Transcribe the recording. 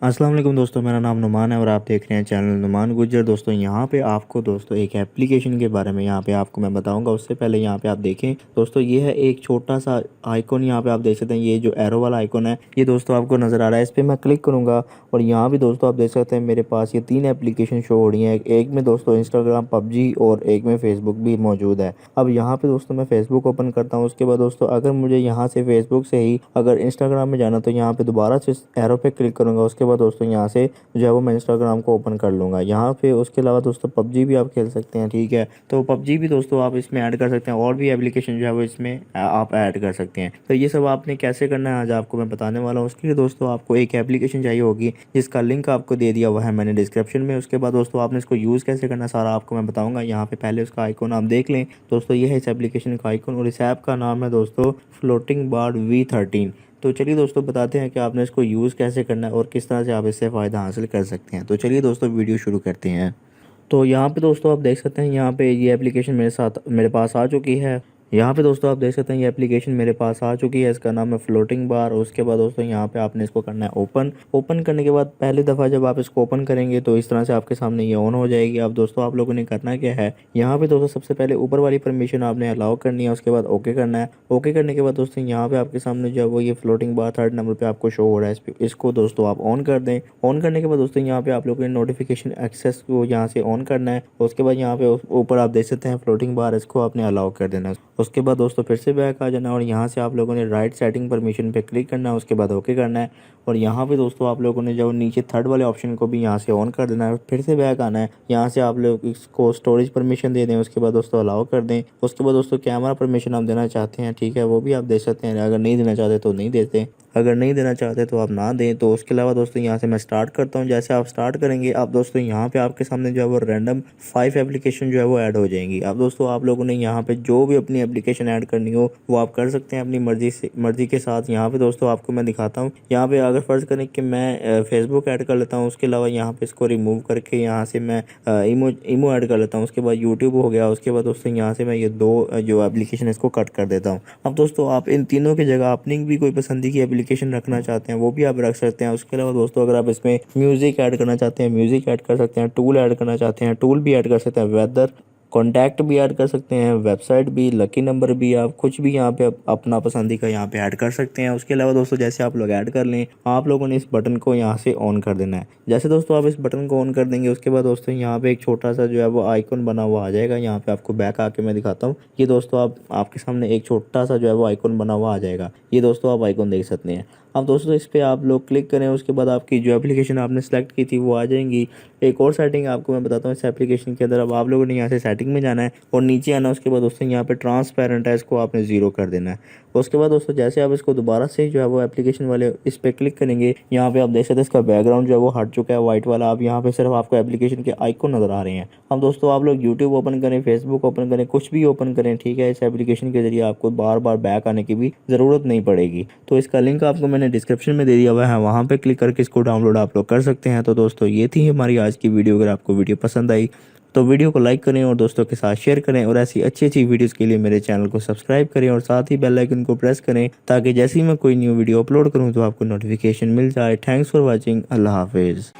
अस्सलाम वालेकुम दोस्तों, मेरा नाम नुमान है और आप देख रहे हैं चैनल नुमान गुज्जर। दोस्तों यहाँ पे आपको दोस्तों एक एप्लीकेशन के बारे में यहाँ पे आपको मैं बताऊंगा। उससे पहले यहाँ पे आप देखें दोस्तों, ये है एक छोटा सा आइकॉन। यहाँ पे आप देख सकते हैं, ये जो एरो वाला आइकॉन है ये दोस्तों आपको नज़र आ रहा है। इस पर मैं क्लिक करूँगा और यहाँ भी दोस्तों आप देख सकते हैं मेरे पास ये 3 एप्लीकेशन शो हो रही हैं। एक में दोस्तों इंस्टाग्राम, पबजी और एक में फेसबुक भी मौजूद है। अब यहाँ पे दोस्तों मैं फेसबुक ओपन करता हूँ। उसके बाद दोस्तों अगर मुझे यहाँ से फेसबुक से ही अगर इंस्टाग्राम में जाना तो यहाँ पे दोबारा से एरो पे क्लिक करूँगा। उसके बाद दोस्तों यहाँ से जो है वो मैं इंस्टाग्राम को ओपन कर लूँगा। यहाँ पे उसके अलावा दोस्तों पबजी भी आप खेल सकते हैं, ठीक है। तो पबजी भी दोस्तों आप इसमें ऐड कर सकते हैं और भी एप्लीकेशन जो है वो इसमें आप ऐड कर सकते हैं। तो ये सब आपने कैसे करना है आज आपको मैं बताने वाला हूँ। उसके लिए दोस्तों आपको एक एप्लीकेशन चाहिए होगी जिसका लिंक आपको दे दिया हुआ है मैंने डिस्क्रिप्शन में। उसके बाद दोस्तों आपने इसको यूज़ कैसे करना सारा आपको मैं बताऊँगा। यहाँ पे पहले उसका आइकॉन आप देख लें दोस्तों, ये है इस एप्लीकेशन का आइकॉन और इस ऐप का नाम है दोस्तों फ्लोटिंग बार V13। तो चलिए दोस्तों बताते हैं कि आपने इसको यूज़ कैसे करना है और किस तरह से आप इससे फ़ायदा हासिल कर सकते हैं। तो चलिए दोस्तों वीडियो शुरू करते हैं। तो यहाँ पे दोस्तों आप देख सकते हैं, यहाँ पे ये एप्लीकेशन मेरे पास आ चुकी है। यहाँ पे दोस्तों आप देख सकते हैं ये एप्लीकेशन मेरे पास आ चुकी है। इसका नाम है फ्लोटिंग बार। उसके बाद दोस्तों यहाँ पे आपने इसको करना है ओपन करने के बाद पहली दफ़ा जब आप इसको ओपन करेंगे तो इस तरह से आपके सामने ये ऑन हो जाएगी। अब दोस्तों आप लोगों ने करना क्या है, यहाँ पे दोस्तों सबसे पहले ऊपर वाली परमिशन आपने अलाउ करनी है। उसके बाद ओके करना है। ओके करने के बाद दोस्तों यहाँ पे आपके सामने जो है वो ये फ्लोटिंग बार 3rd नंबर पे आपको शो हो रहा है। इसको दोस्तों आप ऑन कर दें। ऑन करने के बाद दोस्तों यहाँ पे आप लोगों ने नोटिफिकेशन एक्सेस को यहाँ से ऑन करना है। उसके बाद यहाँ पे ऊपर आप देख सकते हैं फ्लोटिंग बार, इसको आपने अलाउ कर देना है। उसके बाद दोस्तों फिर से बैक आ जाना और यहाँ से आप लोगों ने राइट सेटिंग परमिशन पे क्लिक करना है। उसके बाद ओके करना है और यहाँ पे दोस्तों आप लोगों ने जो नीचे 3rd वाले ऑप्शन को भी यहाँ से ऑन कर देना है। फिर से बैक आना है। यहाँ से आप लोग इसको स्टोरेज परमिशन दे दें। उसके बाद दोस्तों अलाउ कर दें। उसके बाद दोस्तों कैमरा परमिशन आप देना चाहते हैं, ठीक है, वो भी आप दे सकते हैं। अगर नहीं देना चाहते तो नहीं देते, अगर नहीं देना चाहते तो आप ना दें। तो उसके अलावा दोस्तों यहाँ से मैं स्टार्ट करता हूँ। जैसे आप स्टार्ट करेंगे आप दोस्तों यहाँ पे आपके सामने जो है वो रैंडम 5 एप्लीकेशन जो है वो ऐड हो जाएंगी। अब दोस्तों आप लोगों ने यहाँ पे जो भी अपनी एप्लीकेशन ऐड करनी हो वो आप कर सकते हैं अपनी मर्जी के साथ। यहाँ पे दोस्तों आपको मैं दिखाता हूँ। यहाँ पे अगर फ़र्ज़ करें कि मैं फेसबुक ऐड कर लेता हूँ, उसके अलावा यहाँ पे इसको रिमूव करके यहाँ से मैं ईमो ऐड कर लेता हूँ। उसके बाद यूट्यूब हो गया। उसके बाद दोस्तों यहाँ से मैं ये 2 जो एप्लीकेशन इसको कट कर देता हूँ। अब दोस्तों आप इन तीनों की जगह अपनी भी कोई पसंदी की एप्लीकेशन रखना चाहते हैं वो भी आप रख सकते हैं। उसके अलावा दोस्तों अगर आप इसमें म्यूज़िक ऐड करना चाहते हैं म्यूज़िक ऐड कर सकते हैं, टूल ऐड करना चाहते हैं टूल भी ऐड कर सकते हैं, वेदर कॉन्टैक्ट भी ऐड कर सकते हैं, वेबसाइट भी, लकी नंबर भी, आप कुछ भी यहाँ पे अपना पसंदी का यहाँ पे ऐड कर सकते हैं। उसके अलावा दोस्तों जैसे आप लोग ऐड कर लें, आप लोगों ने इस बटन को यहाँ से ऑन कर देना है। जैसे दोस्तों आप इस बटन को ऑन कर देंगे उसके बाद दोस्तों यहाँ पे एक छोटा सा जो है वो आइकॉन बना हुआ आ जाएगा। यहाँ पे आपको बैक आके मैं दिखाता हूँ। ये दोस्तों आपके सामने एक छोटा सा जो है वो आइकॉन बना हुआ आ जाएगा। ये दोस्तों आप आइकॉन देख सकते हैं। अब दोस्तों इस पर आप लोग क्लिक करें। उसके बाद आपकी जो एप्लीकेशन आपने सेलेक्ट की थी वो आ जाएंगी। एक और सेटिंग आपको मैं बताता हूँ इस एप्लीकेशन के अंदर। अब आप लोगों ने यहाँ से सेटिंग में जाना है और नीचे आना। उसके बाद दोस्तों यहाँ पे ट्रांसपेरेंट है, इसको आपने 0 कर देना है। उसके बाद दोस्तों जैसे आप इसको दोबारा से जो है वो एप्लीकेशन वाले इस पर क्लिक करेंगे, यहाँ पे आप देख सकते हैं इसका बैकग्राउंड जो है वो हट चुका है वाइट वाला। अब यहाँ पे सिर्फ आपको एप्लीकेशन के आइकॉन नज़र आ रहे हैं। अब दोस्तों आप लोग यूट्यूब ओपन करें, फेसबुक ओपन करें, कुछ भी ओपन करें, ठीक है, इस एप्लीकेशन के जरिए आपको बार बार बैक आने की भी ज़रूरत नहीं पड़ेगी। तो इसका लिंक आपको मैंने डिस्क्रिप्शन में दे दिया हुआ है, वहाँ पे क्लिक करके इसको डाउनलोड आप लोग कर सकते हैं। तो दोस्तों ये थी हमारी आज की वीडियो। अगर आपको वीडियो पसंद आई तो वीडियो को लाइक करें और दोस्तों के साथ शेयर करें और ऐसी अच्छी अच्छी वीडियोस के लिए मेरे चैनल को सब्सक्राइब करें और साथ ही बेल आइकन को प्रेस करें ताकि जैसे ही मैं कोई न्यू वीडियो अपलोड करूं तो आपको नोटिफिकेशन मिल जाए। Thanks for watching. अल्लाह हाफिज़।